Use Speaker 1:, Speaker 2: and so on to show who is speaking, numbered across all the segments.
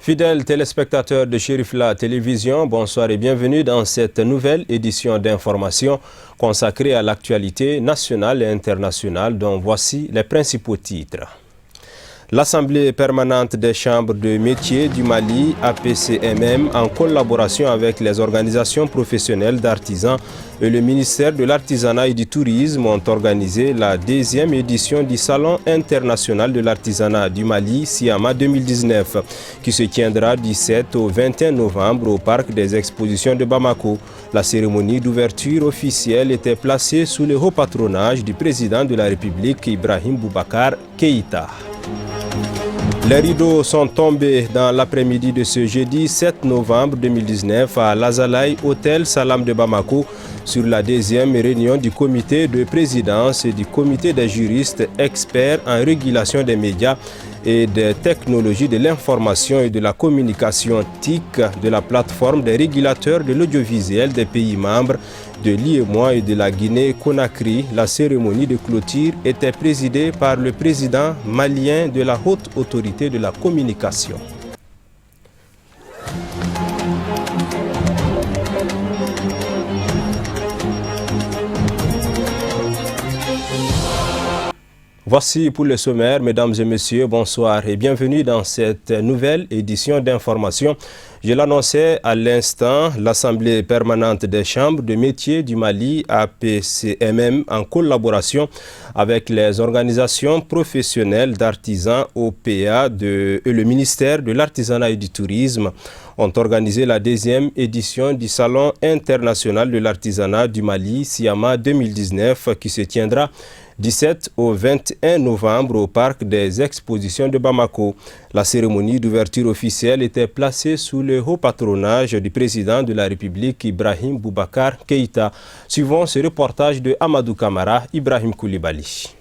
Speaker 1: Fidèles téléspectateurs de Chérifla Télévision, bonsoir et bienvenue dans cette nouvelle édition d'information consacrée à l'actualité nationale et internationale dont voici les principaux titres. L'Assemblée permanente des chambres de métiers du Mali, APCMM, en collaboration avec les organisations professionnelles d'artisans et le ministère de l'Artisanat et du Tourisme ont organisé la 2e édition du Salon international de l'artisanat du Mali, SIAMA 2019, qui se tiendra du 7 au 21 novembre au Parc des Expositions de Bamako. La cérémonie d'ouverture officielle était placée sous le haut patronage du président de la République, Ibrahim Boubacar Keïta. Les rideaux sont tombés dans l'après-midi de ce jeudi 7 novembre 2019 à l'Azalaï Hôtel Salam de Bamako sur la 2e réunion du comité de présidence et du comité des juristes experts en régulation des médias et des technologies de l'information et de la communication TIC de la plateforme des régulateurs de l'audiovisuel des pays membres de l'IEMOA et de la Guinée-Conakry. La cérémonie de clôture était présidée par le président malien de la Haute Autorité de la Communication. Voici pour le sommaire, mesdames et messieurs, bonsoir et bienvenue dans cette nouvelle édition d'information. Je l'annonçais à l'instant, l'Assemblée permanente des chambres de métiers du Mali, APCMM, en collaboration avec les organisations professionnelles d'artisans OPA et le ministère de l'Artisanat et du Tourisme, ont organisé la 2e édition du Salon international de l'artisanat du Mali, SIAMA 2019, qui se tiendra du 7 au 21 novembre au Parc des Expositions de Bamako. La cérémonie d'ouverture officielle était placée sous le haut patronage du président de la République, Ibrahim Boubacar Keïta. Suivons ce reportage de Amadou Kamara, Ibrahim Koulibaly.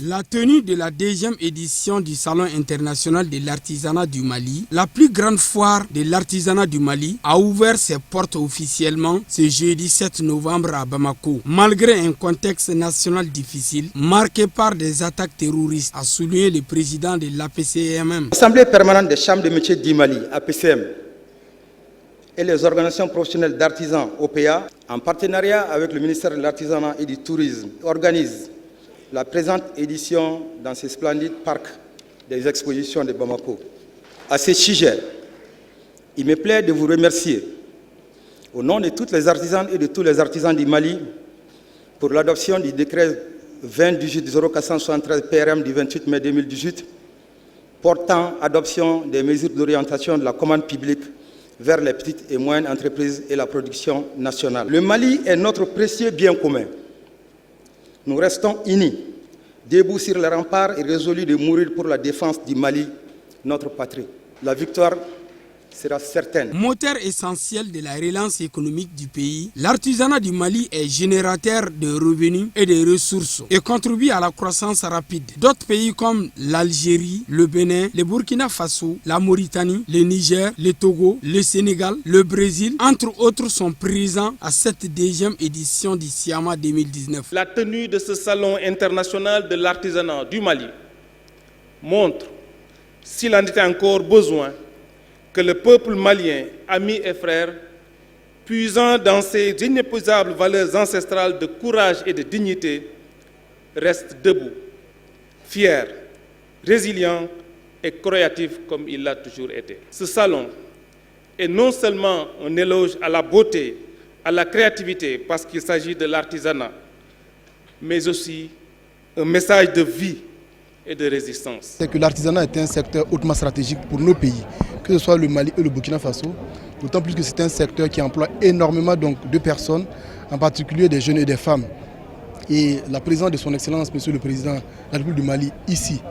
Speaker 2: La tenue de la 2e édition du Salon international de l'artisanat du Mali, la plus grande foire de l'artisanat du Mali, a ouvert ses portes officiellement ce jeudi 7 novembre à Bamako. Malgré un contexte national difficile, marqué par des attaques terroristes, a souligné le président de l'APCMM.
Speaker 3: L'Assemblée permanente des chambres de métiers du Mali, APCM, et les organisations professionnelles d'artisans, OPA, en partenariat avec le ministère de l'Artisanat et du Tourisme, organisent la présente édition dans ce splendide parc des expositions de Bamako. À ce sujet, il me plaît de vous remercier au nom de toutes les artisanes et de tous les artisans du Mali pour l'adoption du décret 2018-0473 PRM du 28 mai 2018 portant adoption des mesures d'orientation de la commande publique vers les petites et moyennes entreprises et la production nationale. Le Mali est notre précieux bien commun. Nous restons unis, debout sur les remparts et résolus de mourir pour la défense du Mali, notre patrie. La victoire sera certaine.
Speaker 2: Moteur essentiel de la relance économique du pays, l'artisanat du Mali est générateur de revenus et de ressources et contribue à la croissance rapide. D'autres pays comme l'Algérie, le Bénin, le Burkina Faso, la Mauritanie, le Niger, le Togo, le Sénégal, le Brésil, entre autres, sont présents à cette 2e édition du SIAMA 2019.
Speaker 4: La tenue de ce salon international de l'artisanat du Mali montre, s'il en était encore besoin, que le peuple malien, amis et frères, puisant dans ses inépuisables valeurs ancestrales de courage et de dignité, reste debout, fier, résilient et créatif comme il l'a toujours été. Ce salon est non seulement un éloge à la beauté, à la créativité, parce qu'il s'agit de l'artisanat, mais aussi un message de vie et de résistance.
Speaker 5: C'est que l'artisanat est un secteur hautement stratégique pour nos pays, que ce soit le Mali et le Burkina Faso, d'autant plus que c'est un secteur qui emploie énormément de personnes, en particulier des jeunes et des femmes. Et la présence de son Excellence, Monsieur le Président de la République du Mali, ici,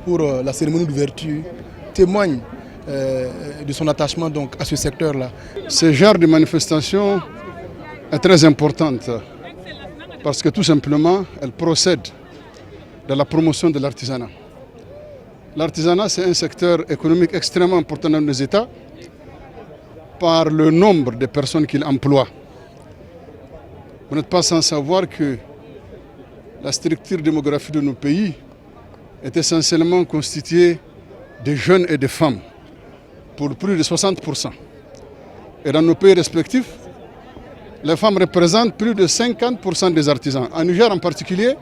Speaker 5: pour la cérémonie d'ouverture, témoigne de son attachement à ce secteur-là.
Speaker 6: Ce genre de manifestation est très importante parce que tout simplement, elle procède de la promotion de l'artisanat. L'artisanat, c'est un secteur économique extrêmement important dans nos États par le nombre de personnes qu'il emploie. Vous n'êtes pas sans savoir que la structure démographique de nos pays est essentiellement constituée de jeunes et de femmes. pour plus de 60%. Et dans nos pays respectifs, les femmes représentent plus de 50% des artisans. En Niger en particulier,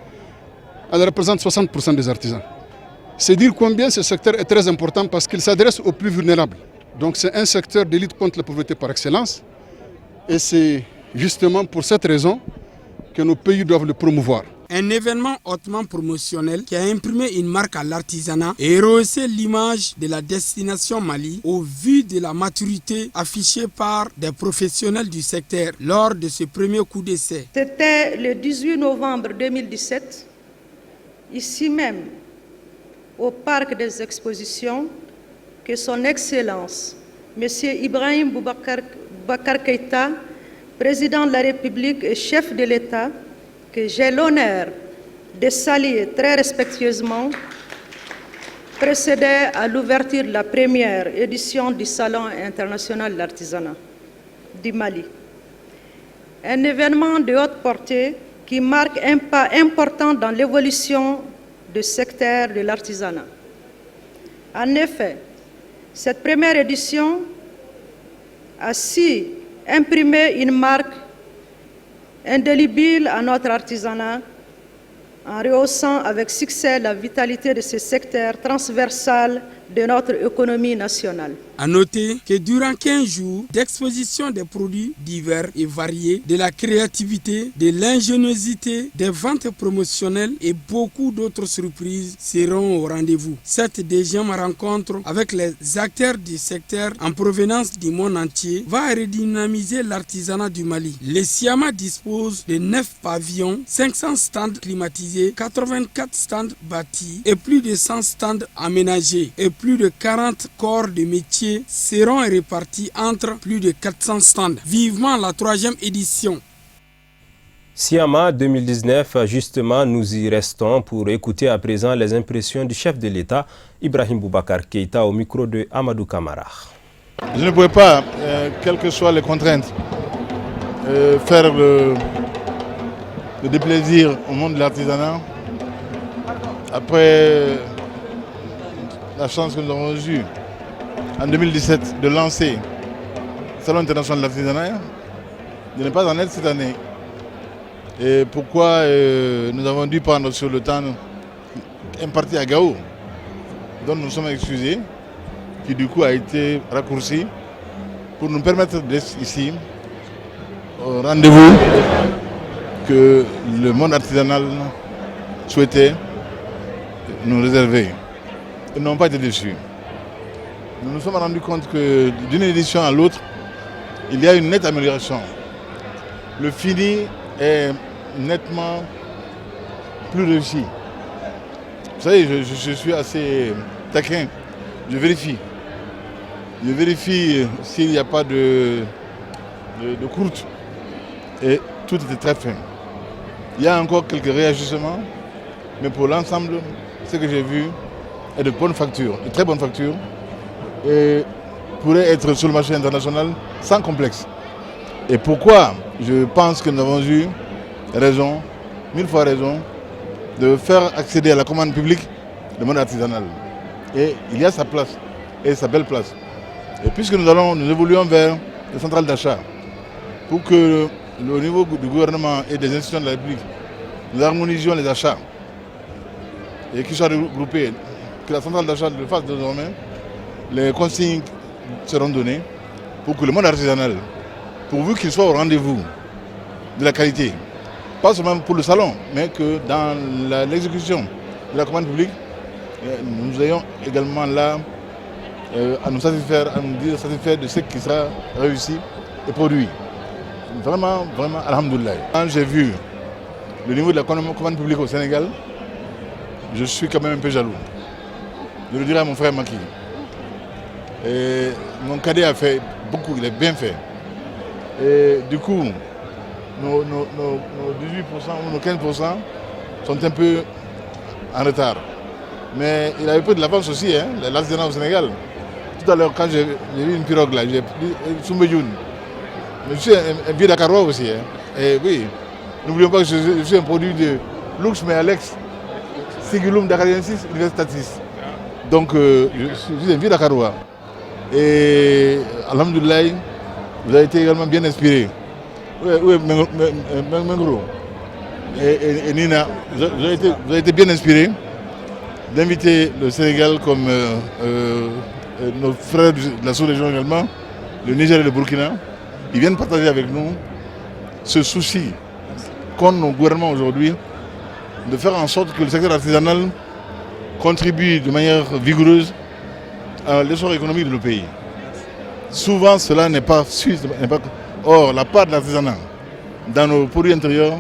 Speaker 6: elles représentent 60% des artisans. C'est dire combien ce secteur est très important parce qu'il s'adresse aux plus vulnérables. Donc c'est un secteur de lutte contre la pauvreté par excellence. Et c'est justement pour cette raison que nos pays doivent le promouvoir.
Speaker 2: Un événement hautement promotionnel qui a imprimé une marque à l'artisanat et rehaussé l'image de la destination Mali au vu de la maturité affichée par des professionnels du secteur lors de ce premier coup d'essai.
Speaker 7: C'était le 18 novembre 2017, ici même, au Parc des Expositions, que son Excellence, M. Ibrahim Boubacar Keïta, président de la République et chef de l'État, que j'ai l'honneur de saluer très respectueusement, précédait à l'ouverture de la première édition du Salon international de l'artisanat du Mali. Un événement de haute portée qui marque un pas important dans l'évolution du secteur de l'artisanat. En effet, cette première édition a su imprimer une marque indélébile à notre artisanat en rehaussant avec succès la vitalité de ce secteur transversal de notre économie nationale.
Speaker 2: À noter que durant 15 jours d'exposition des produits divers et variés, de la créativité, de l'ingéniosité, des ventes promotionnelles et beaucoup d'autres surprises seront au rendez-vous. Cette deuxième rencontre avec les acteurs du secteur en provenance du monde entier va redynamiser l'artisanat du Mali. Le SIAMA dispose de 9 pavillons, 500 stands climatisés, 84 stands bâtis et plus de 100 stands aménagés et plus de 40 corps de métiers seront répartis entre plus de 400 stands. Vivement la 3e édition.
Speaker 1: SIAMA 2019, justement, nous y restons pour écouter à présent les impressions du chef de l'État, Ibrahim Boubacar Keïta, au micro de Amadou Kamara.
Speaker 8: Je ne pouvais pas, quelles que soient les contraintes, faire le déplaisir au monde de l'artisanat. Après la chance que nous avons eue en 2017 de lancer le Salon international de l'artisanat, de ne pas en être cette année. Et pourquoi nous avons dû prendre sur le temps imparti à Gao, dont nous sommes excusés, qui du coup a été raccourci pour nous permettre d'être ici au rendez-vous que le monde artisanal souhaitait nous réserver. Ils n'ont pas été déçus. Nous nous sommes rendus compte que d'une édition à l'autre, il y a une nette amélioration. Le fini est nettement plus réussi. Vous savez, je suis assez taquin. Je vérifie. Je vérifie s'il n'y a pas de croûte. Et tout était très fin. Il y a encore quelques réajustements, mais pour l'ensemble, ce que j'ai vu est de bonne facture, de très bonne facture, et pourrait être sur le marché international sans complexe. Et pourquoi je pense que nous avons eu raison, 1000 fois raison, de faire accéder à la commande publique le monde artisanal. Et il y a sa place, et sa belle place. Et puisque nous évoluons vers les centrales d'achat, pour que au niveau du gouvernement et des institutions de la République, nous harmonisions les achats, et qu'ils soient regroupés, que la centrale d'achat le fasse désormais, les consignes seront données pour que le monde artisanal, pourvu qu'il soit au rendez-vous de la qualité, pas seulement pour le salon, mais que dans l'exécution de la commande publique, nous ayons également là à nous satisfaire, à nous dire satisfaire de ce qui sera réussi et produit. Vraiment, vraiment, alhamdoulilah. Quand j'ai vu le niveau de la commande publique au Sénégal, je suis quand même un peu jaloux. Je le dirai à mon frère Maki. Et mon cadet a fait beaucoup, il a bien fait. Et du coup, nos 18% ou nos 15% sont un peu en retard. Mais il avait pris de l'avance aussi, hein, l'artisanat au Sénégal. Tout à l'heure, quand j'ai vu une pirogue là, j'ai pris Soumbédioune. Je suis un vieux Dakarois aussi. Hein. Et oui, n'oublions pas que je suis un produit de Lux, mais Alex, Sigulum Dakariensis Universitatis. Donc, je suis un vieux Dakarois. Et alhamdoulilah, vous avez été également bien inspiré. Oui, Mengro et Nina, vous avez été bien inspiré d'inviter le Sénégal comme nos frères de la sous-région également, le Niger et le Burkina. Ils viennent partager avec nous ce souci qu'ont nos gouvernements aujourd'hui de faire en sorte que le secteur artisanal contribue de manière vigoureuse à l'essor économique de nos pays. Souvent, cela n'est pas suisse. Or, la part de l'artisanat dans nos produits intérieurs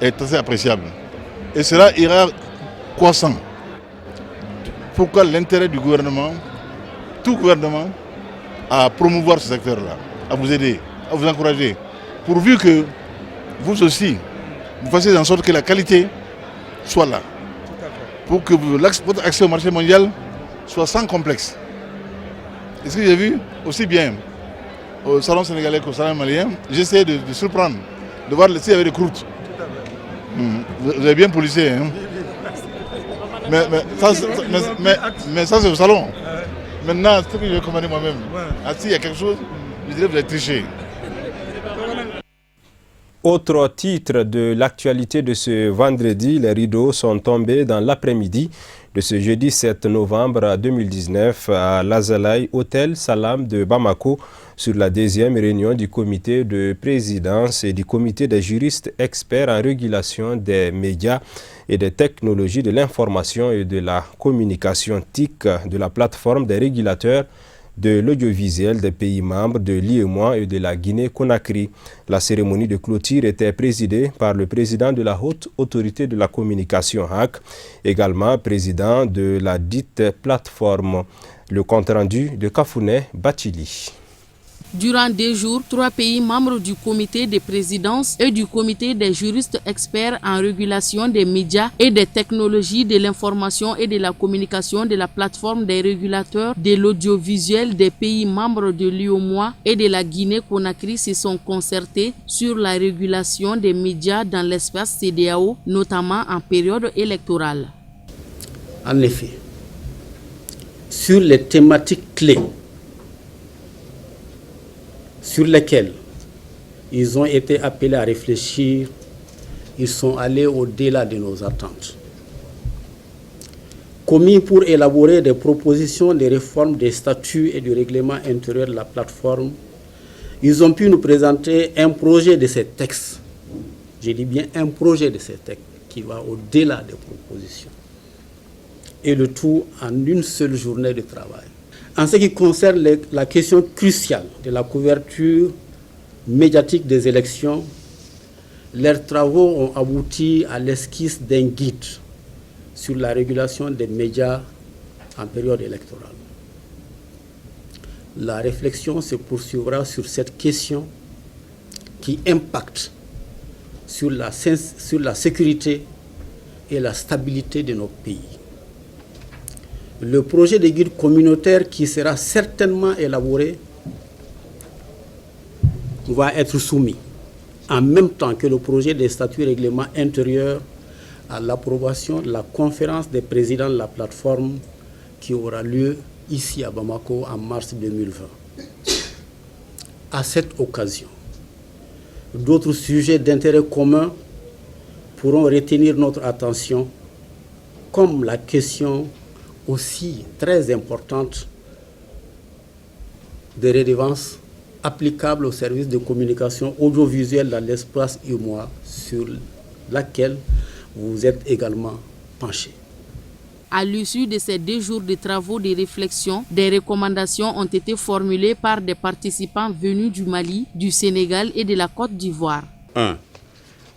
Speaker 8: est assez appréciable. Et cela ira croissant. Pourquoi l'intérêt du gouvernement, tout gouvernement, à promouvoir ce secteur-là, à vous aider, à vous encourager, pourvu que vous aussi, vous fassiez en sorte que la qualité soit là, pour que votre accès au marché mondial soit sans complexe. Et ce que j'ai vu aussi bien au salon sénégalais qu'au salon malien, j'essayais de surprendre, de voir s'il y avait des croûtes. Vous avez bien policier. Hein? Mais ça c'est au salon. Maintenant, ce que je vais commander moi-même, s'il y a quelque chose, je dirais que vous avez triché.
Speaker 1: Autre titre de l'actualité de ce vendredi, les rideaux sont tombés dans l'après-midi de ce jeudi 7 novembre 2019 à l'Azalaï Hôtel Salam de Bamako sur la deuxième réunion du comité de présidence et du comité des juristes experts en régulation des médias et des technologies de l'information et de la communication TIC de la plateforme des régulateurs de l'audiovisuel des pays membres de l'UEMOA et de la Guinée-Conakry. La cérémonie de clôture était présidée par le président de la Haute Autorité de la Communication HAC, également président de la dite plateforme. Le compte-rendu de Kafouné Batili.
Speaker 9: Durant 2 jours, 3 pays membres du comité de présidence et du comité des juristes experts en régulation des médias et des technologies de l'information et de la communication de la plateforme des régulateurs de l'audiovisuel des pays membres de l'UEMOA et de la Guinée-Conakry se sont concertés sur la régulation des médias dans l'espace CEDEAO, notamment en période électorale.
Speaker 10: En effet, sur les thématiques clés sur lesquels ils ont été appelés à réfléchir, ils sont allés au-delà de nos attentes. Commis pour élaborer des propositions de réforme des statuts et du règlement intérieur de la plateforme, ils ont pu nous présenter un projet de ces textes. Je dis bien un projet de ces textes qui va au-delà des propositions. Et le tout en une seule journée de travail. En ce qui concerne la question cruciale de la couverture médiatique des élections, leurs travaux ont abouti à l'esquisse d'un guide sur la régulation des médias en période électorale. La réflexion se poursuivra sur cette question qui impacte sur la sécurité et la stabilité de nos pays. Le projet de guide communautaire qui sera certainement élaboré va être soumis en même temps que le projet des statuts et règlements intérieurs à l'approbation de la conférence des présidents de la plateforme qui aura lieu ici à Bamako en mars 2020. À cette occasion, d'autres sujets d'intérêt commun pourront retenir notre attention, comme la question aussi très importante des redevances applicables aux services de communication audiovisuelle dans l'espace UEMOA, sur laquelle vous êtes également penchés.
Speaker 9: À l'issue de ces 2 jours de travaux de réflexion, des recommandations ont été formulées par des participants venus du Mali, du Sénégal et de la Côte d'Ivoire.
Speaker 11: 1.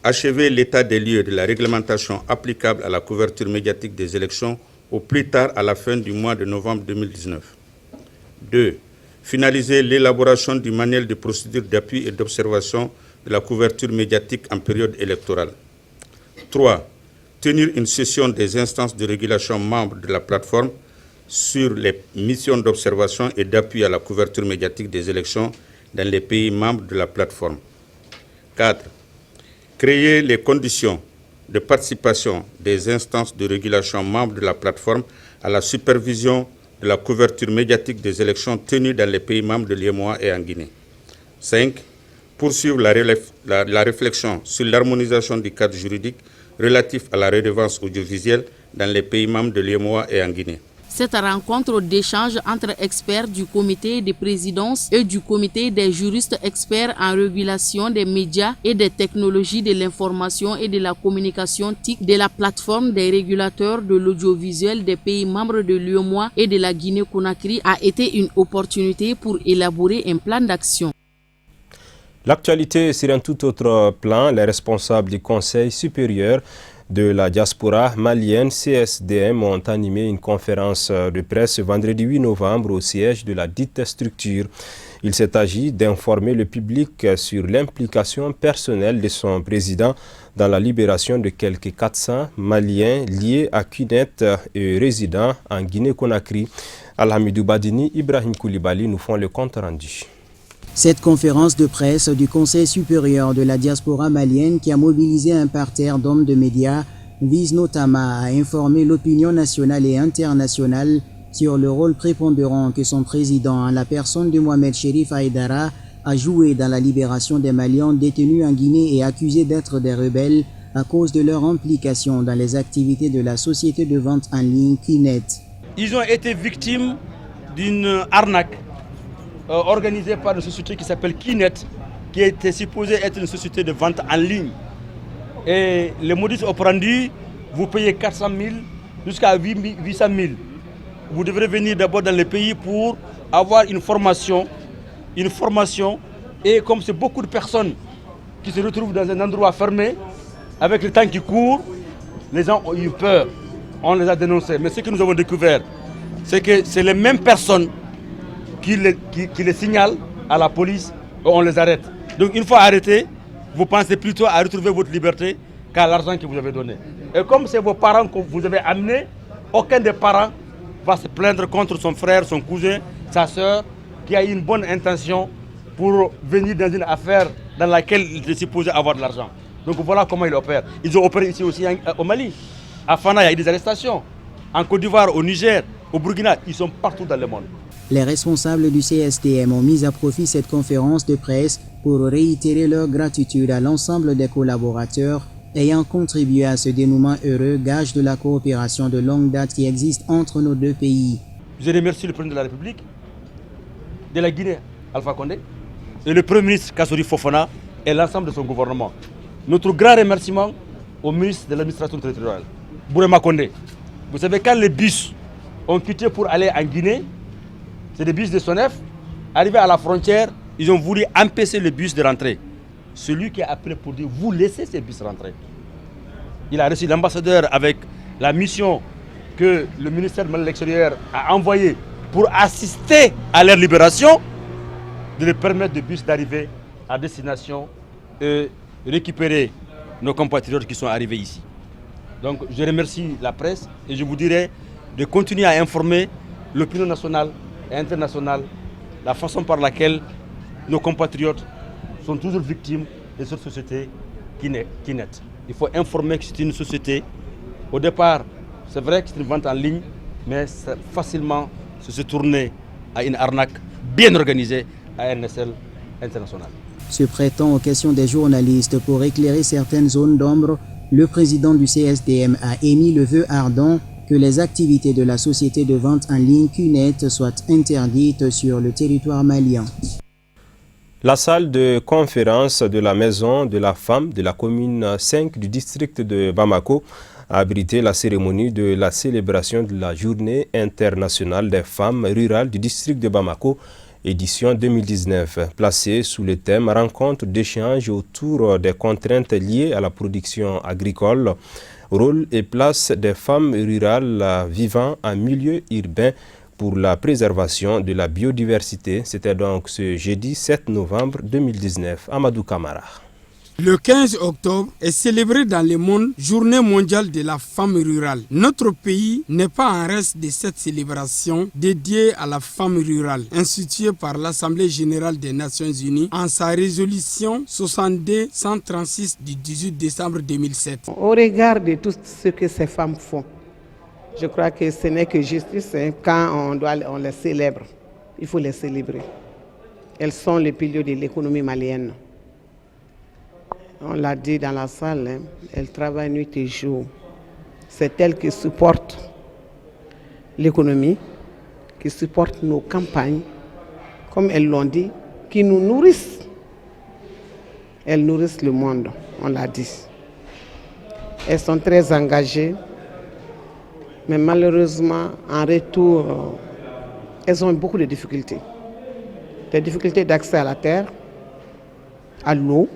Speaker 11: Achever l'état des lieux de la réglementation applicable à la couverture médiatique des élections au plus tard à la fin du mois de novembre 2019. 2. Finaliser l'élaboration du manuel de procédure d'appui et d'observation de la couverture médiatique en période électorale. 3. Tenir une session des instances de régulation membres de la plateforme sur les missions d'observation et d'appui à la couverture médiatique des élections dans les pays membres de la plateforme. 4. Créer les conditions de participation des instances de régulation membres de la plateforme à la supervision de la couverture médiatique des élections tenues dans les pays membres de l'UEMOA et en Guinée. 5. Poursuivre la réflexion sur l'harmonisation du cadre juridique relatif à la redevance audiovisuelle dans les pays membres de l'UEMOA et en Guinée.
Speaker 9: Cette rencontre d'échange entre experts du comité de présidence et du comité des juristes experts en régulation des médias et des technologies de l'information et de la communication TIC de la plateforme des régulateurs de l'audiovisuel des pays membres de l'UEMOA et de la Guinée-Conakry a été une opportunité pour élaborer un plan d'action.
Speaker 1: L'actualité sur un tout autre plan, les responsables du Conseil supérieur de la diaspora malienne CSDM ont animé une conférence de presse vendredi 8 novembre au siège de la dite structure. Il s'est agi d'informer le public sur l'implication personnelle de son président dans la libération de quelques 400 Maliens liés à QNet et résidents en Guinée-Conakry. Alhamidou Badini, Ibrahim Koulibaly nous font le compte rendu.
Speaker 12: Cette conférence de presse du Conseil supérieur de la diaspora malienne qui a mobilisé un parterre d'hommes de médias vise notamment à informer l'opinion nationale et internationale sur le rôle prépondérant que son président, en la personne de Mohamed Chérif Aïdara, a joué dans la libération des Maliens détenus en Guinée et accusés d'être des rebelles à cause de leur implication dans les activités de la société de vente en ligne QNet.
Speaker 13: Ils ont été victimes d'une arnaque organisée par une société qui s'appelle QNet, qui était supposée être une société de vente en ligne. Et le modus operandi, vous payez 400 000 jusqu'à 800 000. Vous devrez venir d'abord dans le pays pour avoir une formation. Et comme c'est beaucoup de personnes qui se retrouvent dans un endroit fermé, avec le temps qui court, les gens ont eu peur. On les a dénoncés. Mais ce que nous avons découvert, c'est que c'est les mêmes personnes qui les signalent à la police et on les arrête. Donc une fois arrêtés, vous pensez plutôt à retrouver votre liberté qu'à l'argent que vous avez donné. Et comme c'est vos parents que vous avez amenés, aucun des parents va se plaindre contre son frère, son cousin, sa soeur, qui a eu une bonne intention pour venir dans une affaire dans laquelle il est supposé avoir de l'argent. Donc voilà comment ils opèrent. Ils ont opéré ici aussi au Mali. À Fana, il y a eu des arrestations. En Côte d'Ivoire, au Niger, au Burkina, ils sont partout dans le monde.
Speaker 12: Les responsables du CSDM ont mis à profit cette conférence de presse pour réitérer leur gratitude à l'ensemble des collaborateurs ayant contribué à ce dénouement heureux, gage de la coopération de longue date qui existe entre nos deux pays.
Speaker 13: Je remercie le président de la République, de la Guinée, Alpha Condé, et le Premier ministre Kassori Fofana et l'ensemble de son gouvernement. Notre grand remerciement au ministre de l'administration territoriale, Bourema Condé. Vous savez, quand les bus ont quitté pour aller en Guinée, c'est des bus de SONEF. Arrivés à la frontière, ils ont voulu empêcher le bus de rentrer. Celui qui a appelé pour dire, vous laissez ces bus rentrer. Il a reçu l'ambassadeur avec la mission que le ministère de l'Extérieur a envoyée pour assister à leur libération, de leur permettre de bus d'arriver à destination et récupérer nos compatriotes qui sont arrivés ici. Donc je remercie la presse et je vous dirai de continuer à informer l'opinion nationale et internationale, la façon par laquelle nos compatriotes sont toujours victimes de cette société QNet. Il faut informer que c'est une société, au départ, c'est vrai que c'est une vente en ligne, mais facilement se tourner à une arnaque bien organisée à NSL international.
Speaker 12: Se prêtant aux questions des journalistes pour éclairer certaines zones d'ombre, le président du CSDM a émis le vœu ardent que les activités de la société de vente en ligne QNet soient interdites sur le territoire malien.
Speaker 1: La salle de conférence de la Maison de la Femme de la commune 5 du district de Bamako a abrité la cérémonie de la célébration de la Journée internationale des femmes rurales du district de Bamako, édition 2019, placée sous le thème « Rencontre d'échange autour des contraintes liées à la production agricole ». Rôle et place des femmes rurales vivant en milieu urbain pour la préservation de la biodiversité. C'était donc ce jeudi 7 novembre 2019. Amadou Kamara.
Speaker 2: Le 15 octobre est célébré dans le monde Journée mondiale de la femme rurale. Notre pays n'est pas en reste de cette célébration dédiée à la femme rurale, instituée par l'Assemblée générale des Nations unies en sa résolution 62-136 du 18 décembre 2007.
Speaker 14: Au regard de tout ce que ces femmes font, Je crois que ce n'est que justice quand on les célèbre. Il faut les célébrer. Elles sont les piliers de l'économie malienne. On l'a dit dans la salle, elles travaillent nuit et jour. C'est elles qui supportent l'économie, qui supportent nos campagnes, comme elles l'ont dit, qui nous nourrissent. Elles nourrissent le monde, on l'a dit. Elles sont très engagées, mais malheureusement, en retour, elles ont beaucoup de difficultés. Des difficultés d'accès à la terre, à l'eau,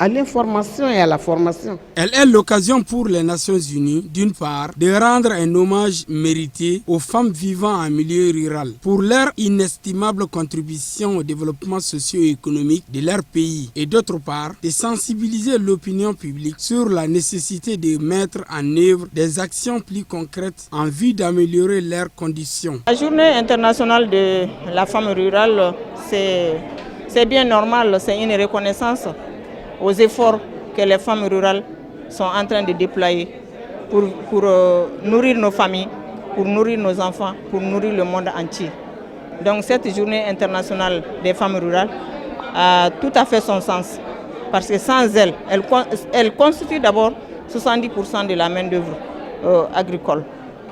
Speaker 14: à l'information et à la formation.
Speaker 2: Elle est l'occasion pour les Nations Unies, d'une part, de rendre un hommage mérité aux femmes vivant en milieu rural pour leur inestimable contribution au développement socio-économique de leur pays et d'autre part, de sensibiliser l'opinion publique sur la nécessité de mettre en œuvre des actions plus concrètes en vue d'améliorer leurs conditions.
Speaker 15: La journée internationale de la femme rurale, c'est bien normal, c'est une reconnaissance aux efforts que les femmes rurales sont en train de déployer pour nourrir nos familles, pour nourrir nos enfants, pour nourrir le monde entier. Donc cette journée internationale des femmes rurales a tout à fait son sens, parce que sans elles constituent d'abord 70% de la main-d'œuvre agricole.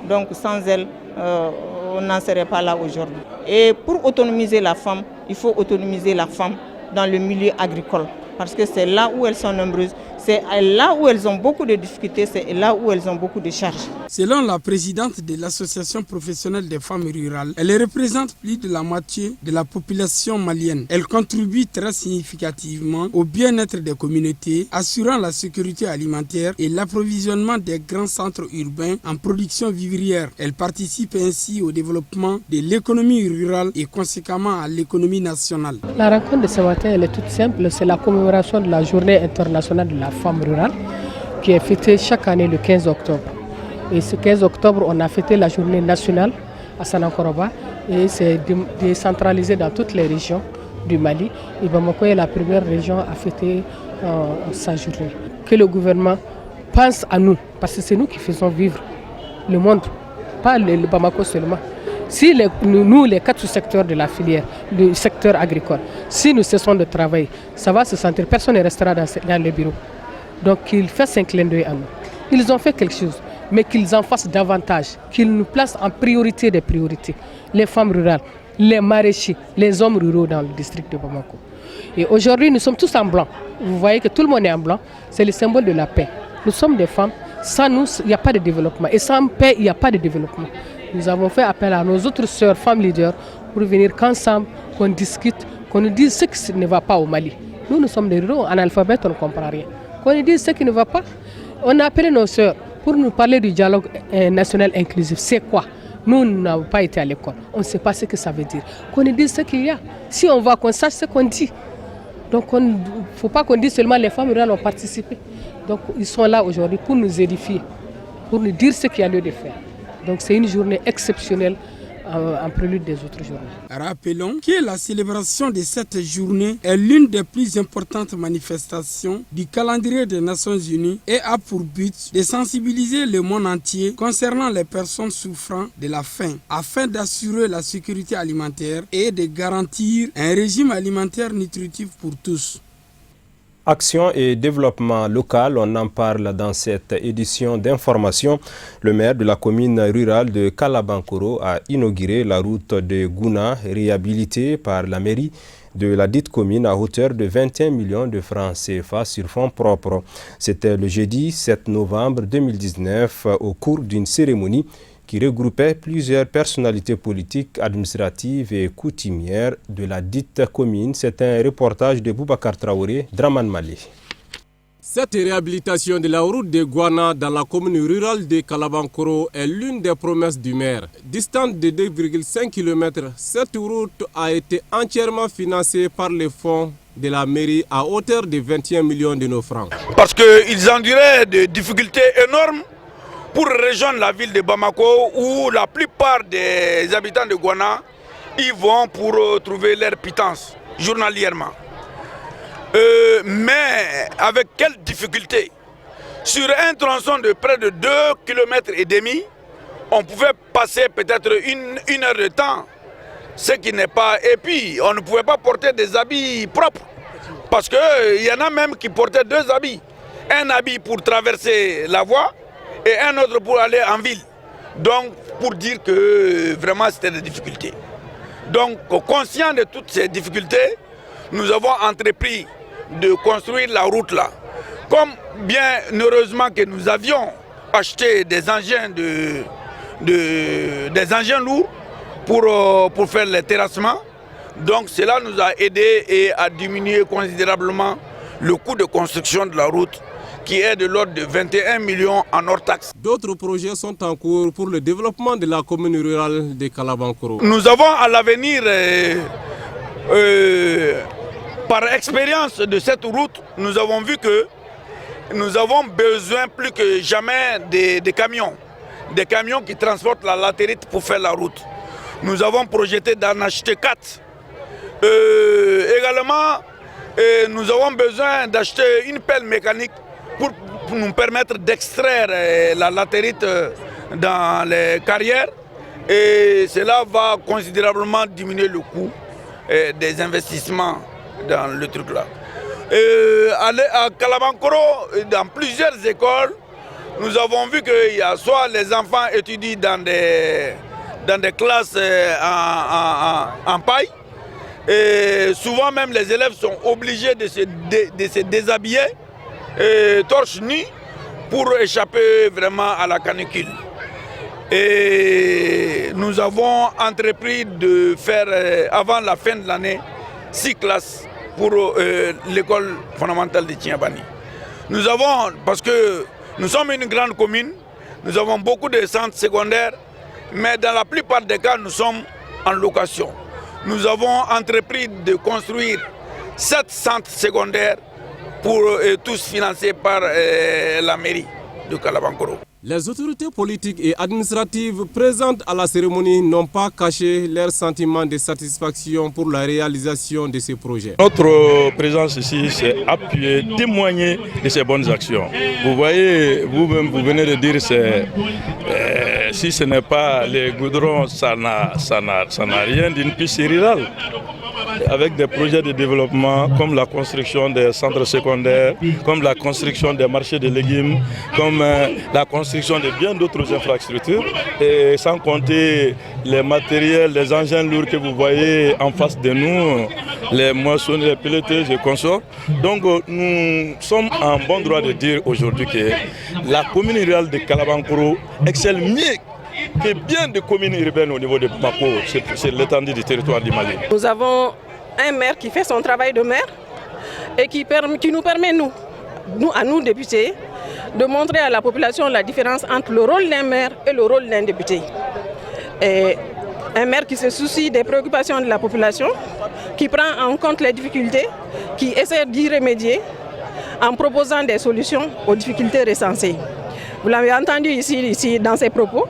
Speaker 15: Donc sans elles, on n'en serait pas là aujourd'hui. Et pour autonomiser la femme, il faut autonomiser la femme dans le milieu agricole. Parce que c'est là où elles sont nombreuses, c'est là où elles ont beaucoup de difficultés, c'est là où elles ont beaucoup de charges.
Speaker 2: Selon la présidente de l'association professionnelle des femmes rurales, elle représente plus de la moitié de la population malienne. Elle contribue très significativement au bien-être des communautés, assurant la sécurité alimentaire et l'approvisionnement des grands centres urbains en production vivrière. Elle participe ainsi au développement de l'économie rurale et conséquemment à l'économie nationale.
Speaker 16: La rencontre de ce matin, elle est toute simple, c'est la commémoration de la journée internationale de la femme rurale qui est fêtée chaque année le 15 octobre. Et ce 15 octobre, on a fêté la journée nationale à Sanankoroba et c'est décentralisé dans toutes les régions du Mali. Et Bamako est la première région à fêter sa journée. Que le gouvernement pense à nous, parce que c'est nous qui faisons vivre le monde, pas le Bamako seulement. Si nous, les 4 secteurs de la filière, le secteur agricole, si nous cessons de travailler, ça va se sentir, personne ne restera dans les bureaux. Donc qu'ils fassent un clin d'œil à nous. Ils ont fait quelque chose, mais qu'ils en fassent davantage, qu'ils nous placent en priorité des priorités. Les femmes rurales, les maraîchers, les hommes ruraux dans le district de Bamako. Et aujourd'hui, nous sommes tous en blanc. Vous voyez que tout le monde est en blanc. C'est le symbole de la paix. Nous sommes des femmes. Sans nous, il n'y a pas de développement. Et sans paix, il n'y a pas de développement. Nous avons fait appel à nos autres sœurs, femmes leaders, pour venir qu'ensemble, qu'on discute, qu'on nous dise ce qui ne va pas au Mali. Nous sommes des ruraux, analphabètes, on ne comprend rien. Qu'on nous dise ce qui ne va pas. On a appelé nos sœurs pour nous parler du dialogue national inclusif. C'est quoi? Nous n'avons pas été à l'école. On ne sait pas ce que ça veut dire. Qu'on nous dise ce qu'il y a. Si on voit qu'on sache ce qu'on dit. Donc il ne faut pas qu'on dise seulement les femmes rurales ont participé. Donc ils sont là aujourd'hui pour nous édifier, pour nous dire ce qu'il y a lieu de faire. Donc c'est une journée exceptionnelle en prélude des autres journées.
Speaker 2: Rappelons que la célébration de cette journée est l'une des plus importantes manifestations du calendrier des Nations Unies et a pour but de sensibiliser le monde entier concernant les personnes souffrant de la faim afin d'assurer la sécurité alimentaire et de garantir un régime alimentaire nutritif pour tous.
Speaker 1: Action et développement local, on en parle dans cette édition d'information. Le maire de la commune rurale de Kalabankoro a inauguré la route de Gouna, réhabilitée par la mairie de la dite commune à hauteur de 21 millions de francs CFA sur fonds propres. C'était le jeudi 7 novembre 2019 au cours d'une cérémonie qui regroupait plusieurs personnalités politiques, administratives et coutumières de la dite commune. C'est un reportage de Boubacar Traoré, Draman Mali.
Speaker 17: Cette réhabilitation de la route de Gouana dans la commune rurale de Kalabankoro est l'une des promesses du maire. Distante de 2,5 km, cette route a été entièrement financée par les fonds de la mairie à hauteur de 21 millions de nos francs.
Speaker 18: Parce qu'ils enduraient des difficultés énormes pour rejoindre la ville de Bamako où la plupart des habitants de Gouana y vont pour trouver leur pitance journalièrement. Mais avec quelle difficulté? Sur un tronçon de près de 2,5 km, on pouvait passer peut-être une heure de temps, ce qui n'est pas... Et puis, on ne pouvait pas porter des habits propres, parce qu'il y en a même qui portaient 2 habits. Un habit pour traverser la voie et un autre pour aller en ville. Donc, pour dire que vraiment c'était des difficultés. Donc, conscient de toutes ces difficultés, nous avons entrepris de construire la route là. Comme bien heureusement que nous avions acheté des engins, des engins lourds pour faire les terrassements, donc cela nous a aidé et a diminué considérablement le coût de construction de la route, qui est de l'ordre de 21 millions en hors taxe.
Speaker 17: D'autres projets sont en cours pour le développement de la commune rurale de Kalabankoro.
Speaker 18: Nous avons à l'avenir, par expérience de cette route, nous avons vu que nous avons besoin plus que jamais des camions qui transportent la latérite pour faire la route. Nous avons projeté d'en acheter 4. Également, nous avons besoin d'acheter une pelle mécanique pour nous permettre d'extraire la latérite dans les carrières, et cela va considérablement diminuer le coût des investissements dans le truc là. À Kalabankoro, dans plusieurs écoles, nous avons vu qu'il y a soit les enfants étudient dans des classes en paille, et souvent même les élèves sont obligés de se déshabiller torse nu pour échapper vraiment à la canicule. Et nous avons entrepris de faire avant la fin de l'année 6 classes pour l'école fondamentale de Tiabani. Nous avons, parce que nous sommes une grande commune, nous avons beaucoup de centres secondaires, mais dans la plupart des cas, nous sommes en location. Nous avons entrepris de construire 7 centres secondaires tous financés par la mairie de Kalabankoro.
Speaker 17: Les autorités politiques et administratives présentes à la cérémonie n'ont pas caché leur sentiment de satisfaction pour la réalisation de ces projets.
Speaker 19: Notre présence ici, c'est appuyer, témoigner de ces bonnes actions. Vous voyez, vous-même, vous venez de dire, si ce n'est pas les goudrons, ça n'a rien d'une piste rurale. Avec des projets de développement comme la construction des centres secondaires, comme la construction des marchés de légumes, comme la construction de bien d'autres infrastructures, et sans compter les matériels, les engins lourds que vous voyez en face de nous, les moissonneuses, les pelleteuses et consorts. Donc nous sommes en bon droit de dire aujourd'hui que la commune rurale de Kalabankoro excelle mieux que bien de communes urbaines au niveau de Bamako, c'est l'étendue du territoire du Mali.
Speaker 20: Nous avons un maire qui fait son travail de maire et qui nous permet, à nous députés, de montrer à la population la différence entre le rôle d'un maire et le rôle d'un député. Et un maire qui se soucie des préoccupations de la population, qui prend en compte les difficultés, qui essaie d'y remédier en proposant des solutions aux difficultés recensées. Vous l'avez entendu ici dans ses propos.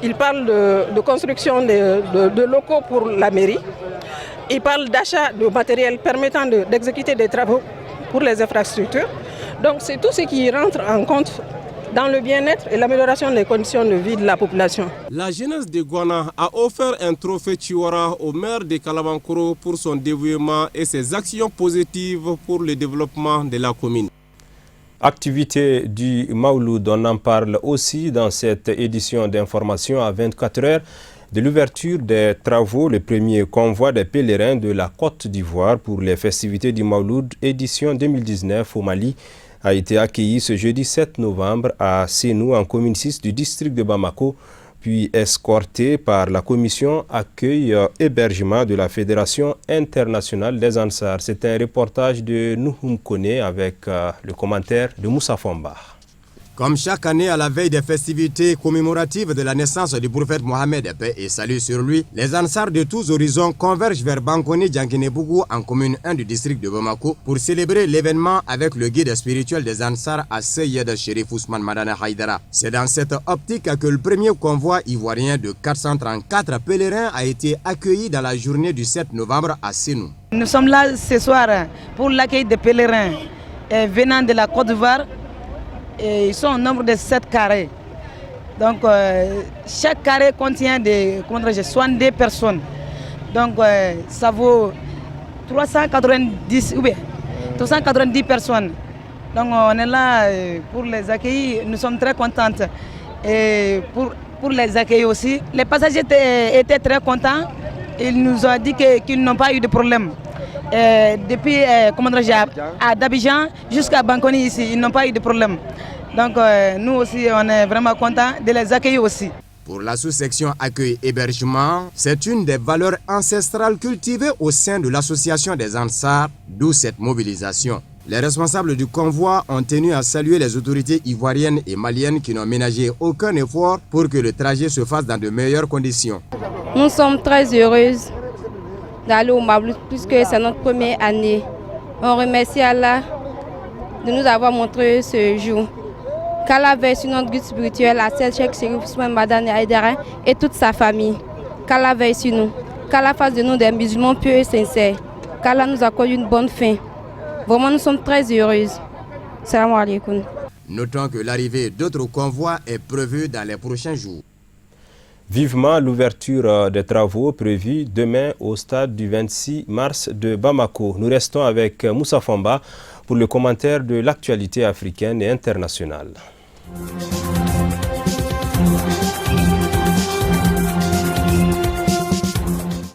Speaker 20: Il parle de construction de locaux pour la mairie. Il parle d'achat de matériel permettant d'exécuter des travaux pour les infrastructures. Donc c'est tout ce qui rentre en compte dans le bien-être et l'amélioration des conditions de vie de la population.
Speaker 17: La jeunesse de Gouana a offert un trophée Chiwara au maire de Kalabankoro pour son dévouement et ses actions positives pour le développement de la commune.
Speaker 1: Activité du Maouloud, on en parle aussi dans cette édition d'information à 24 heures de l'ouverture des travaux, le premier convoi des pèlerins de la Côte d'Ivoire pour les festivités du Maouloud édition 2019 au Mali a été accueilli ce jeudi 7 novembre à Sénou en commune 6 du district de Bamako, puis escorté par la commission accueil hébergement de la Fédération internationale des Ansar. C'est un reportage de Nouhoum Kone avec le commentaire de Moussa Fomba.
Speaker 21: Comme chaque année à la veille des festivités commémoratives de la naissance du prophète Mohamed, paix et salut sur lui, les Ansars de tous horizons convergent vers Bankoni Djankinebougou en commune 1 du district de Bamako pour célébrer l'événement avec le guide spirituel des Ansars à Seyed Sherif Ousmane Madana Haïdara. C'est dans cette optique que le premier convoi ivoirien de 434 pèlerins a été accueilli dans la journée du 7 novembre à Sénou.
Speaker 22: Nous sommes là ce soir pour l'accueil des pèlerins venant de la Côte d'Ivoire. Ils sont au nombre de 7 carrés. Donc chaque carré contient 62 personnes. Donc ça vaut 390 ou bien 390 personnes. Donc on est là pour les accueillir. Nous sommes très contentes. Et pour les accueillir aussi, les passagers étaient très contents. Ils nous ont dit qu'ils n'ont pas eu de problème. Depuis à d'Abidjan jusqu'à Bankoni ici, ils n'ont pas eu de problème. Donc nous aussi, on est vraiment contents de les accueillir aussi.
Speaker 21: Pour la sous-section accueil-hébergement, c'est une des valeurs ancestrales cultivées au sein de l'association des Ansar, d'où cette mobilisation. Les responsables du convoi ont tenu à saluer les autorités ivoiriennes et maliennes qui n'ont ménagé aucun effort pour que le trajet se fasse dans de meilleures conditions.
Speaker 3: Nous sommes très heureuses d'aller au Mablout puisque c'est notre première année. On remercie Allah de nous avoir montré ce jour. Qu'Allah veille sur notre guide spirituel, à Cheikh Chérif Ousmane Madane Aïdara et toute sa famille. Qu'Allah veille sur nous. Qu'Allah fasse de nous des musulmans pieux et sincères. Qu'Allah nous accorde une bonne fin. Vraiment, nous sommes très heureuses. Salam alaikum.
Speaker 21: Notons que l'arrivée d'autres convois est prévue dans les prochains jours.
Speaker 1: Vivement l'ouverture des travaux prévus demain au stade du 26 mars de Bamako. Nous restons avec Moussa Famba pour le commentaire de l'actualité africaine et internationale.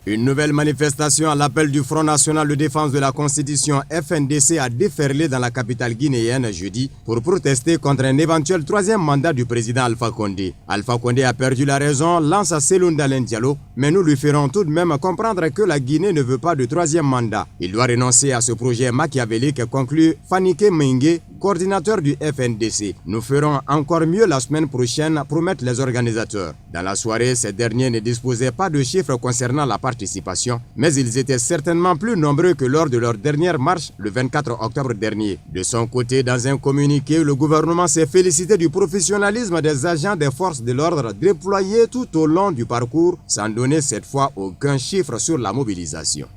Speaker 21: Une nouvelle manifestation à l'appel du Front National de Défense de la Constitution FNDC a déferlé dans la capitale guinéenne jeudi pour protester contre un éventuel troisième mandat du président Alpha Condé. Alpha Condé a perdu la raison, lance à Seloun Dalen Diallo, mais nous lui ferons tout de même comprendre que la Guinée ne veut pas de troisième mandat. Il doit renoncer à ce projet machiavélique, conclut Fanike Mengue, coordinateur du FNDC. Nous ferons encore mieux la semaine prochaine, promettent les organisateurs. Dans la soirée, ces derniers ne disposaient pas de chiffres concernant la participation, mais ils étaient certainement plus nombreux que lors de leur dernière marche le 24 octobre dernier. De son côté, dans un communiqué, le gouvernement s'est félicité du professionnalisme des agents des forces de l'ordre déployés tout au long du parcours, sans donner cette fois aucun chiffre sur la mobilisation.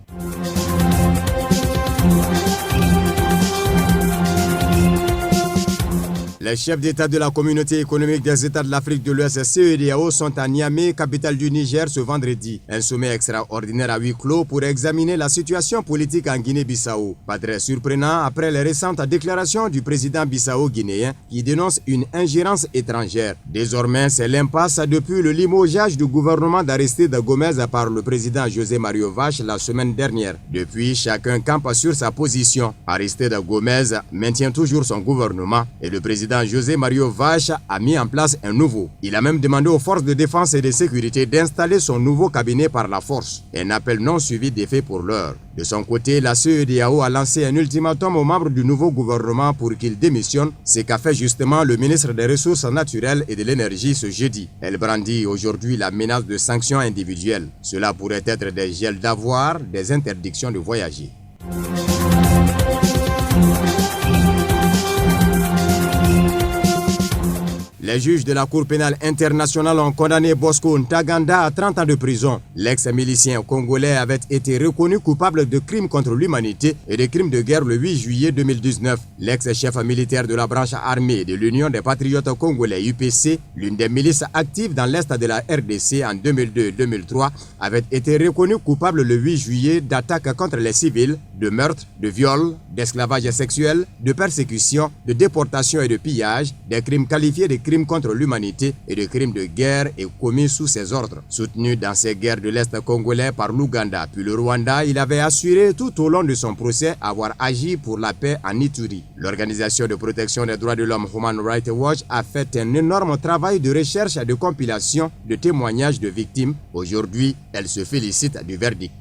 Speaker 21: Les chefs d'État de la Communauté économique des États de l'Afrique de l'Ouest CEDEAO sont à Niamey, capitale du Niger, ce vendredi. Un sommet extraordinaire à huis clos pour examiner la situation politique en Guinée-Bissau. Pas très surprenant après les récentes déclarations du président bissau-guinéen qui dénonce une ingérence étrangère. Désormais, c'est l'impasse depuis le limogeage du gouvernement d'Aristide Gomez par le président José Mario Vache la semaine dernière. Depuis, chacun campe sur sa position. Aristide Gomez maintient toujours son gouvernement et le président José Mario Vache a mis en place un nouveau. Il a même demandé aux forces de défense et de sécurité d'installer son nouveau cabinet par la force. Un appel non suivi d'effet pour l'heure. De son côté, la CEDEAO a lancé un ultimatum aux membres du nouveau gouvernement pour qu'ils démissionnent, ce qu'a fait justement le ministre des Ressources naturelles et de l'énergie ce jeudi. Elle brandit aujourd'hui la menace de sanctions individuelles. Cela pourrait être des gels d'avoirs, des interdictions de voyager. Les juges de la Cour pénale internationale ont condamné Bosco Ntaganda à 30 ans de prison. L'ex-milicien congolais avait été reconnu coupable de crimes contre l'humanité et de crimes de guerre le 8 juillet 2019. L'ex-chef militaire de la branche armée de l'Union des Patriotes Congolais UPC, l'une des milices actives dans l'Est de la RDC en 2002-2003, avait été reconnu coupable le 8 juillet d'attaques contre les civils, de meurtres, de viols, d'esclavage sexuel, de persécution, de déportation et de pillage, des crimes qualifiés de crimes contre l'humanité et de crimes de guerre et commis sous ses ordres. Soutenu dans ces guerres de l'Est congolais par l'Ouganda puis le Rwanda, il avait assuré tout au long de son procès avoir agi pour la paix en Ituri. L'organisation de protection des droits de l'homme Human Rights Watch a fait un énorme travail de recherche et de compilation de témoignages de victimes. Aujourd'hui, elle se félicite du verdict.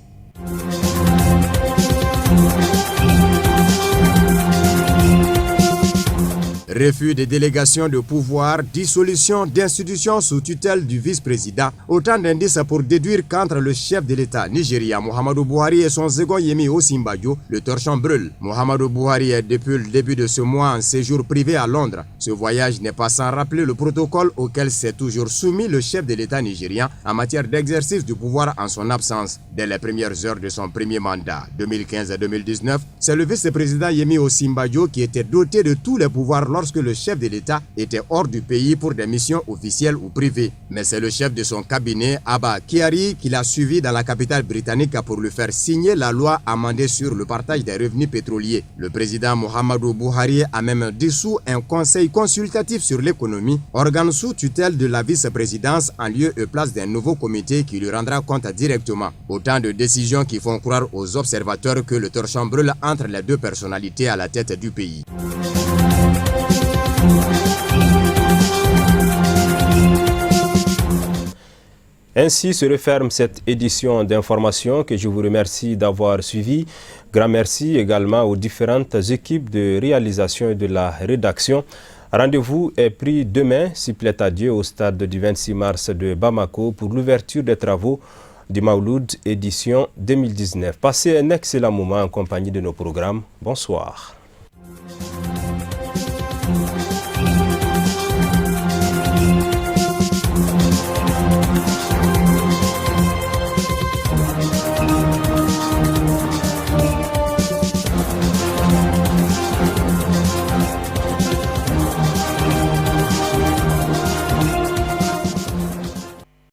Speaker 21: Refus des délégations de pouvoir, dissolution d'institutions sous tutelle du vice-président. Autant d'indices pour déduire qu'entre le chef de l'État Nigeria, Muhammadu Buhari, et son second Yemi Osinbajo, le torchon brûle. Muhammadu Buhari est depuis le début de ce mois en séjour privé à Londres. Ce voyage n'est pas sans rappeler le protocole auquel s'est toujours soumis le chef de l'État nigérien en matière d'exercice du pouvoir en son absence. Dès les premières heures de son premier mandat, 2015 à 2019, c'est le vice-président Yemi Osinbajo qui était doté de tous les pouvoirs lorsque lorsque le chef de l'État était hors du pays pour des missions officielles ou privées. Mais c'est le chef de son cabinet, Abba Kyari, qui l'a suivi dans la capitale britannique pour lui faire signer la loi amendée sur le partage des revenus pétroliers. Le président Muhammadu Buhari a même dissous un conseil consultatif sur l'économie, organe sous tutelle de la vice-présidence en lieu et place d'un nouveau comité qui lui rendra compte directement. Autant de décisions qui font croire aux observateurs que le torchon brûle entre les deux personnalités à la tête du pays.
Speaker 1: Ainsi se referme cette édition d'information que je vous remercie d'avoir suivi. Grand merci également aux différentes équipes de réalisation et de la rédaction. Rendez-vous est pris demain, s'il plaît à Dieu, au stade du 26 mars de Bamako pour l'ouverture des travaux du Mawlud édition 2019. Passez un excellent moment en compagnie de nos programmes. Bonsoir.